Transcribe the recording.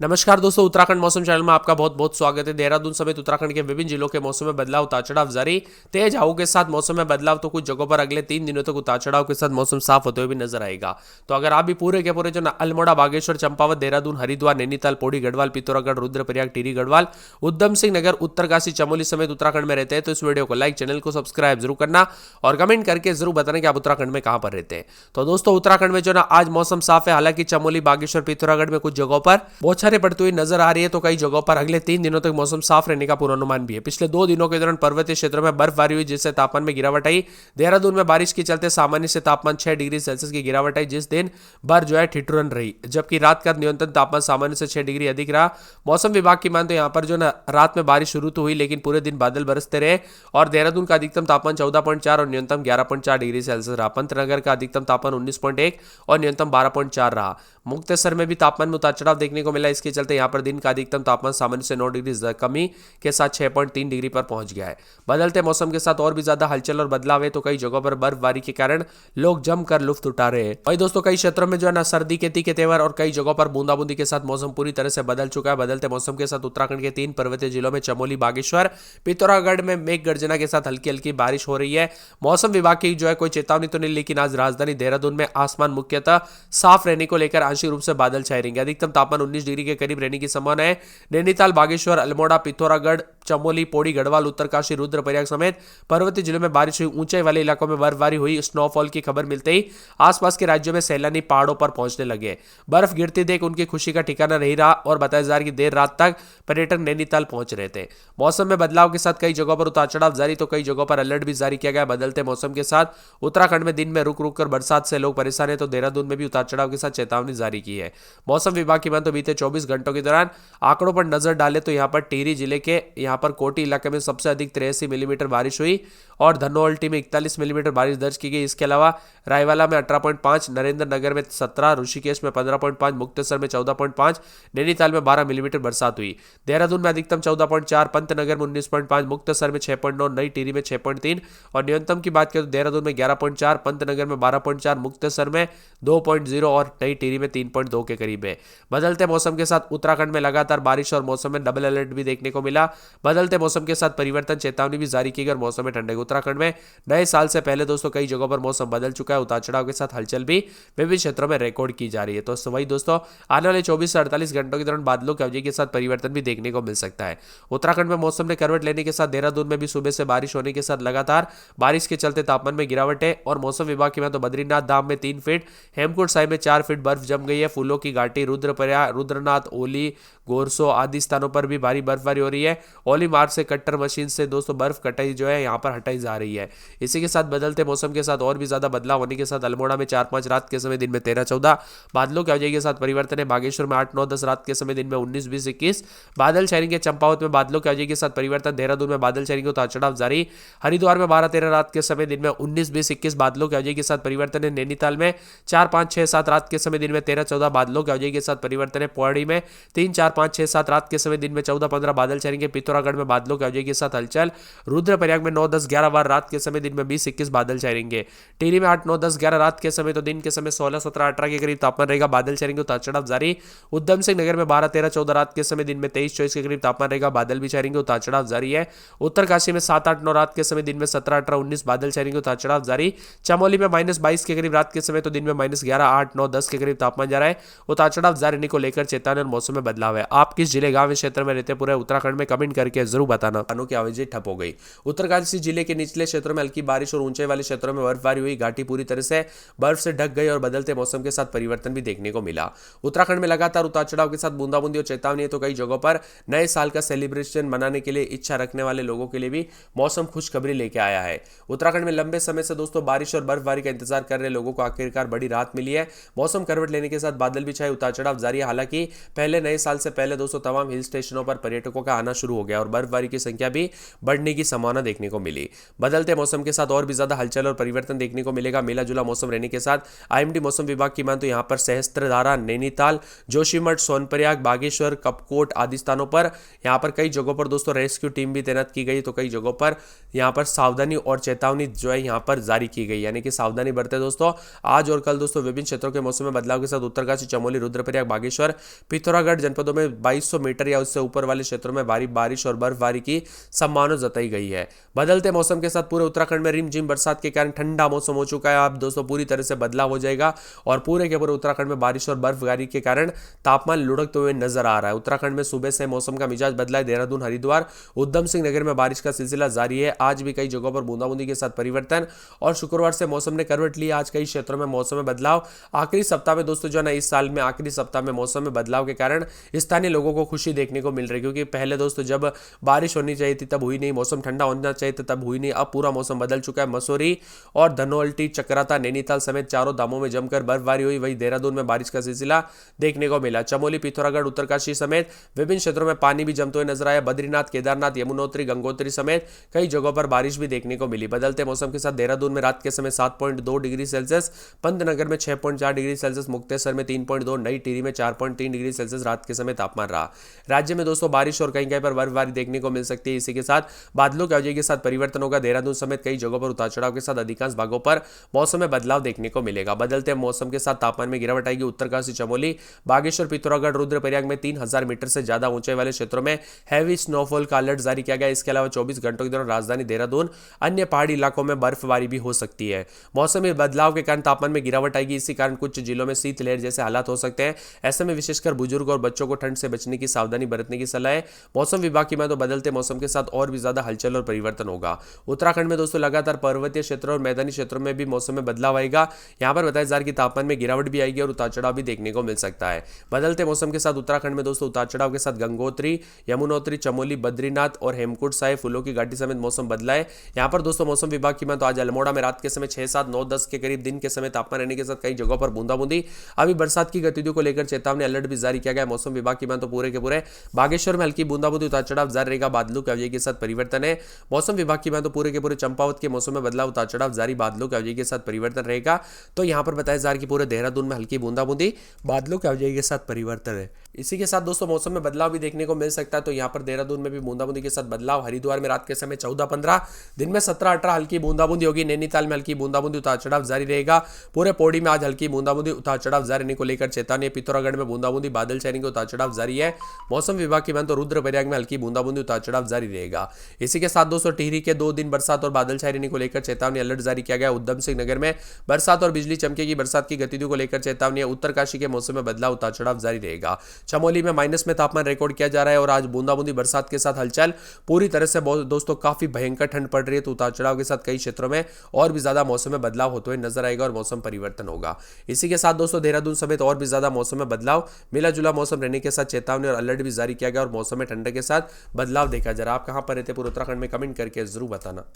नमस्कार दोस्तों, उत्तराखंड मौसम चैनल में आपका बहुत बहुत स्वागत है। देहरादून समेत उत्तराखंड के विभिन्न जिलों के मौसम में बदलाव उतार चढ़ाव जारी। तेज हवाओं के साथ मौसम में बदलाव तो कुछ जगहों पर अगले 3 दिनों तक उतार चढ़ाव के साथ मौसम साफ होते हुए भी नजर आएगा। तो अगर आप भी पूरे के पूरे जो ना अल्मोड़ा, बागेश्वर, चंपावत, देहरादून, हरिद्वार, नैनीताल, पौड़ी गढ़वाल, पिथौरागढ़, रुद्रप्रयाग, टिहरी गढ़वाल, उधम सिंह नगर, उत्तरकाशी, चमोली समेत उत्तराखंड में रहते हैं तो इस वीडियो को लाइक, चैनल को सब्सक्राइब जरूर करना और कमेंट करके जरूर बताना कि आप उत्तराखंड में कहां पर रहते हैं। तो दोस्तों, उत्तराखंड में जो ना आज मौसम साफ है। हालांकि चमोली, बागेश्वर, पिथौरागढ़ में कुछ जगहों पर बौछारें पड़ती हुई नजर आ रही है तो कई जगहों पर अगले 3 दिनों तक मौसम साफ रहने का पूर्वानुमान भी है। पिछले 2 दिनों के दौरान पर्वतीय क्षेत्रों में बर्फबारी हुई जिससे तापमान में गिरावट आई। देहरादून में बारिश के चलते सामान्य से तापमान 6 डिग्री सेल्सियस की गिरावट आई, जिस दिन भर जो है ठिठुरन रही, जबकि रात का न्यूनतम तापमान सामान्य से 6 डिग्री अधिक रहा। मौसम विभाग की मान तो यहाँ पर जो ना रात में बारिश शुरू तो हुई लेकिन पूरे दिन बादल बरसते रहे और देहरादून का अधिकतम तापमान 14.4 और न्यूनतम 11.4 डिग्री सेल्सियस रहा। पंतनगर का अधिकतम तापमान 19.1 और न्यूनतम 12.4 रहा। मुक्तसर में भी तापमान में उतार चढ़ाव देखने को मिला। इसके चलते यहाँ पर दिन का अधिकतम तापमान सामान्य से 9 डिग्री कमी के साथ 6.3 डिग्री पर पहुंच गया है। बदलते मौसम के साथ और भी ज्यादा हलचल और बदलाव है तो कई जगहों पर बर्फबारी के कारण लोग जमकर लुत्फ उठा रहे हैं। वही दोस्तों, कई क्षेत्रों में जो है ना सर्दी के तीखे तेवर और कई जगहों पर बूंदाबूंदी के साथ मौसम पूरी तरह से बदल चुका है। बदलते मौसम के साथ उत्तराखंड के 3 पर्वतीय जिलों में चमोली, बागेश्वर, पिथौरागढ़ में मेघ गर्जना के साथ हल्की हल्की बारिश हो रही है। मौसम विभाग की जो है कोई चेतावनी तो नहीं, लेकिन आज राजधानी देहरादून में आसमान मुख्यतः साफ रहने को लेकर आंशिक रूप से बादल छाए रहेंगे। अधिकतम तापमान 19 डिग्री के करीब रहने की संभावना है। नैनीताल, बागेश्वर, अल्मोड़ा, पिथौरागढ़, चमोली, पौड़ी गढ़वाल, उत्तरकाशी, रुद्रप्रयाग समेत पर्वतीय जिलों में बारिश हुई। ऊंचाई वाले इलाकों में बर्फबारी हुई। स्नोफॉल की खबर मिलते ही आसपास के राज्यों में सैलानी पहाड़ों पर पहुंचने लगे। बर्फ गिरती देख उनकी खुशी का ठिकाना नहीं रहा और बताया जा रहा है कि देर रात तक पर्यटक नैनीताल पहुंच रहे थे। मौसम में बदलाव के साथ कई जगहों पर उतार चढ़ाव जारी तो कई जगहों पर अलर्ट भी जारी किया गया। बदलते मौसम के साथ उत्तराखंड में दिन में रुक रुक कर बरसात से लोग परेशान है तो देहरादून में भी उतार चढ़ाव के साथ चेतावनी जारी की है। मौसम विभाग की मान तो बीते 24 घंटों के दौरान आंकड़ों पर नजर डाले तो यहाँ पर टिहरी जिले के यहाँ पर कोटी इलाके में सबसे अधिक 83 मिलीमीटर बारिश हुई और धनोल्टी में 41 मिलीमीटर बारिश दर्ज की गई। इसके अलावा रायवाला में 18.5, नरेंद्र नगर में 17, ऋषिकेश में 15.5, मुक्तेश्वर में 14.5, नैनीताल में 12 मिलीमीटर बरसात हुई। देहरादून में अधिकतम 14.4, पंतनगर में 19.5, मुक्तेश्वर में 6.9, नई टिहरी में 6.3 और न्यूनतम की बात करें तो देहरादून में 11.4, पंतनगर में 12.4, मुक्तेश्वर में 2.0 और नई टिहरी में 3.2 के करीब है। बदलते मौसम के साथ उत्तराखंड में लगातार बारिश और मौसम में डबल अलर्ट भी देखने को मिला। बदलते मौसम के साथ परिवर्तन चेतावनी भी जारी की गई और मौसम में ठंडक। उत्तराखंड में नए साल से पहले दोस्तों कई जगहों पर मौसम बदल चुका है। उतार चढ़ाव के साथ हलचल भी विभिन्न क्षेत्रों में रिकॉर्ड की जा रही है। तो वही दोस्तों, आने वाले 24 से 48 घंटों के दौरान बादलों की अवधि के साथ परिवर्तन भी देखने को मिल सकता है। उत्तराखंड में मौसम ने करवट लेने के साथ देहरादून में भी सुबह से बारिश होने के साथ लगातार बारिश के चलते तापमान में गिरावट है और मौसम विभाग की बात तो बद्रीनाथ धाम में 3 फीट, हेमकुंड साहिब में 4 फीट बर्फ जम गई है। फूलों की घाटी, रुद्रप्रयाग, रुद्रनाथ, ओली, गोरसो आदि स्थानों पर भी भारी बर्फबारी हो रही है। ओली मार्ग से कट्टर मशीन से दोस्तों बर्फ कटाई जो है यहाँ पर हटाई जा रही है। इसी के साथ बदलते मौसम के साथ और भी ज्यादा बदलाव होने के साथ अल्मोड़ा में 4-5 रात के समय दिन में 13-14 बादलों की अवधि के साथ परिवर्तन है। बागेश्वर में 8-9-10 रात के समय दिन में 19-20-21 बादल छाएंगे। चंपावत में बादलों की अवधि के साथ परिवर्तन। देहरादून में बादल छाएंगे, उतार चढ़ाव जारी। हरिद्वार में 12-13 रात के समय दिन में 19-20-21 बादलों की अवधि के साथ परिवर्तन है। नैनीताल में 4-5-6-7 रात के समय दिन में 13-14 बादलों की अवधि के साथ परिवर्तन है। पौड़ी में 3-4-5-6-7 रात के समय दिन में 14-15 बादल छाएंगे। पिथौरागढ़ में बादलों की अवधि के साथ हलचल। रुद्रप्रयाग में 9-10-11 बार रात के समय दिन में 20-21 बादल छाएंगे। टिहरी में 8-9-10-11 रात के समय तो दिन के समय 16-17-18 के करीब तापमान रहेगा। बादल छाएंगे, उतार चढ़ाव जारी। उधम सिंह नगर में 12-13-14 रात के समय दिन में 23-24 के करीब तापमान रहेगा। बादल भी छाएंगे, उतार चढ़ाव जारी है। उत्तरकाशी में 7-8-9 रात के समय दिन में 17-18-19 बादल छाएंगे, उतार चढ़ाव जारी। चमोली में -22 के करीब रात के समय तो दिन में -11-8-9-10 के करीब तापमान जा रहा है। उतार चढ़ाव जारी को लेकर चेतावनी और मौसम में बदलाव है। आप किस जिले, गांव, क्षेत्र में रहते पूरे उत्तराखंड में कमेंट करके जरूर बताना। की आवाजाही ठप हो गई। उत्तरकाशी जिले के निचले क्षेत्रों में हल्की बारिश और ऊंचाई वाले क्षेत्रों में बर्फबारी हुई। घाटी पूरी तरह से बर्फ से ढक गई और बदलते मौसम के साथ परिवर्तन भी देखने को मिला। उत्तराखंड में लगातार उतार चढ़ाव के साथ बूंदाबूंदी और चेतावनी है तो कई जगहों पर नए साल का सेलिब्रेशन मनाने के लिए इच्छा रखने वाले लोगों के लिए भी मौसम खुशखबरी लेके आया है। उत्तराखंड में लंबे समय से दोस्तों बारिश और बर्फबारी का इंतजार कर रहे लोगों को आखिरकार बड़ी राहत मिली है। मौसम करवट लेने के साथ बादल भी छाए, उतार चढ़ाव जारी है। हालांकि पहले नए साल से पहले दोस्तों तमाम हिल स्टेशनों पर पर्यटकों का आना शुरू हो गया और और बर्फबारी की संख्या भी बढ़ने की संभावना देखने को मिली। बदलते मौसम के साथ और भी ज्यादा हलचल और परिवर्तन देखने को मिलेगा। मिला जुला मौसम रहने के साथ आईएमडी मौसम विभाग की मान तो यहाँ पर सहस्त्रधारा, नैनीताल, जोशीमठ, सोनप्रयाग, बागेश्वर, कपकोट आदि स्थानों पर यहाँ पर कई जगहों पर दोस्तों रेस्क्यू टीम भी तैनात की गई। तो कई जगहों पर यहाँ पर सावधानी और चेतावनी जो है यहाँ पर जारी की गई, यानी कि सावधानी बरते दोस्तों। आज और कल दोस्तों विभिन्न क्षेत्रों के मौसम में बदलाव के साथ उत्तरकाशी, चमोली, रुद्रप्रयाग, बागेश्वर, पिथौरागढ़ जनपदों में 2200 मीटर या उससे ऊपर वाले क्षेत्रों में भारी बारिश और बर्फबारी की संभावना जताई गई है। बदलते मौसम के साथ पूरे उत्तराखंड में रिमझिम बरसात के कारण ठंडा मौसम हो चुका है। अब दोस्तों पूरी तरह से बदलाव हो जाएगा और पूरे के पूरे उत्तराखंड में बारिश और बर्फबारी के कारण तापमान लुढ़कते हुए नजर आ रहा है। उत्तराखंड में सुबह से मौसम का मिजाज बदला है। देहरादून, हरिद्वार, उधम सिंह नगर में बारिश का सिलसिला जारी है। आज भी कई जगहों पर बूंदाबूंदी के साथ परिवर्तन और शुक्रवार से मौसम ने करवट ली। आज कई क्षेत्रों में मौसम में बदलाव। आखिरी सप्ताह में दोस्तों जो है ना, इस साल में आखिरी सप्ताह में मौसम में बदलाव के कारण स्थानीय लोगों को खुशी देखने को मिल रही है, क्योंकि पहले दोस्तों जब बारिश होनी चाहिए थी तब हुई नहीं, मौसम ठंडा होना चाहिए था तब हुई नहीं। अब पूरा मौसम बदल चुका है। मसूरी और धनोल्टी, चक्राता, नैनीताल समेत चारों धामों में जमकर बर्फबारी हुई। वहीं देहरादून में बारिश का सिलसिला देखने को मिला। चमोली, पिथौरागढ़, उत्तरकाशी समेत विभिन्न क्षेत्रों में पानी भी जमते हुए नजर आया। बद्रीनाथ, केदारनाथ, यमुनोत्री, गंगोत्री समेत कई जगहों पर बारिश भी देखने को मिली। बदलते मौसम के साथ देहरादून में रात के समय 7.2 डिग्री सेल्सियस, पंतनगर में 6.4 डिग्री सेल्सियस, मुक्तेश्वर में 3.2, नई टिहरी में 4.3 डिग्री सेल्सियस रात के समय तापमान रहा। राज्य में दोस्तों बारिश और कहीं कहीं पर बर्फबारी देखने को मिल सकती है। इसी के साथ बादलों की अवधि के साथ परिवर्तन होगा। देहरादून समेत कई जगहों पर उतार चढ़ाव के साथ अधिकांश भागों पर मौसम में बदलाव देखने को मिलेगा। बदलते मौसम के साथ तापमान में गिरावट आएगी। उत्तरकाशी, चमोली, बागेश्वर, पिथौरागढ़, रुद्रप्रयाग में 3000 मीटर से ज्यादा ऊंचाई वाले क्षेत्रों में हैवी स्नोफॉल का अलर्ट जारी किया गया। इसके अलावा 24 घंटों के दौरान राजधानी देहरादून, अन्य पहाड़ी इलाकों में बर्फबारी भी हो सकती है। मौसम में बदलाव के कारण तापमान में गिरावट आएगी। इसी कारण कुछ जिलों में शीतलहर जैसे हालात हो सकते हैं। ऐसे में विशेषकर बुजुर्ग और बच्चों को ठंड से बचने की सावधानी बरतने की सलाह है। मौसम विभाग की माने तो बदलते मौसम के साथ और भी ज्यादा हलचल और परिवर्तन होगा। उत्तराखंड में दोस्तों लगातार पर्वतीय क्षेत्रों और मैदानी क्षेत्रों में भी मौसम में बदलाव आएगा। यहां पर बताया जा रहा है कि तापमान में गिरावट भी आएगी और उतार चढ़ाव भी देखने को मिल सकता है। बदलते मौसम के साथ उत्तराखंड में दोस्तों उतार चढ़ाव के साथ गंगोत्री, यमुनोत्री, चमोली, बद्रीनाथ और हेमकुंड साहिब, फूलों की घाटी समेत मौसम बदला है। यहां पर दोस्तों मौसम विभाग की माने तो आज अल्मोड़ा में रात के समय 6, 7, 9, 10 के करीब दिन के समय तापमान रहने के साथ कई जगहों पर बूंदाबूंदी। अभी बरसात की गतिविधियों को लेकर चेतावनी अलर्ट भी जारी किया गया। मौसम विभाग की माने तो पूरे के पूरे बागेश्वर में हल्की बूंदाबूंदी, उतार चढ़ाव जारी रहेगा। बादलों की अवधि के साथ परिवर्तन है। मौसम विभाग की माने तो पूरे के पूरे चंपावत के मौसम में बदलाव, उतार चढ़ाव जारी, बादलों की अवधि के साथ परिवर्तन रहेगा। तो यहां पर बताया जा रहा है कि पूरे देहरादून में हल्की बूंदाबूंदी, बादलों की अवधि के साथ परिवर्तन है। इसी के साथ दोस्तों मौसम में बदलाव भी देखने को मिल सकता है। तो यहां पर देहरादून में भी बूंदाबूंदी के साथ बदलाव। हरिद्वार में रात के समय 14-15, दिन में 17-18 हल्की बूंदाबूंदी होगी। नैनीताल में हल्की बूंदाबूंदी, उतार चढ़ाव जारी रहेगा। पूरे पौड़ी में आज हल्की बूंदाबूंदी, उतार चढ़ाव जारी रहने को लेकर चेतावनी। पिथौरागढ़ में बूंदाबूंदी, बादल छाने के, उतार चढ़ाव जारी है। मौसम विभाग की माने तो रुद्रप्रयाग में हल्की बूंदाबूंदी, उतार चढ़ाव जारी रहेगा। इसी के साथ दोस्तों टिहरी के 2 दिन बरसात और बादल छाए रहने को लेकर चेतावनी अलर्ट जारी किया गया। उधम सिंह नगर में बरसात और बिजली चमकेगी। बरसात की गतिविधियों को लेकर चेतावनी है। उत्तरकाशी के मौसम में बदलाव, उतार चढ़ाव जारी रहेगा। चमोली में माइनस में तापमान रिकॉर्ड किया जा रहा है और आज बूंदाबूंदी बरसात के साथ हलचल। पूरी तरह से दोस्तों काफी भयंकर ठंड पड़ रही है। तो उतार चढ़ाव के साथ कई क्षेत्रों में और भी ज्यादा मौसम में बदलाव होते हुए नजर आएगा और मौसम परिवर्तन होगा। इसी के साथ दोस्तों देहरादून समेत और भी ज्यादा मौसम में बदलाव, मिला जुला मौसम रहने के साथ चेतावनी और अलर्ट भी जारी किया गया और मौसम में ठंडक के साथ बदलाव देखा जा रहा है। आप कहां पर रहते पूरे उत्तराखंड में कमेंट करके जरूर बताना।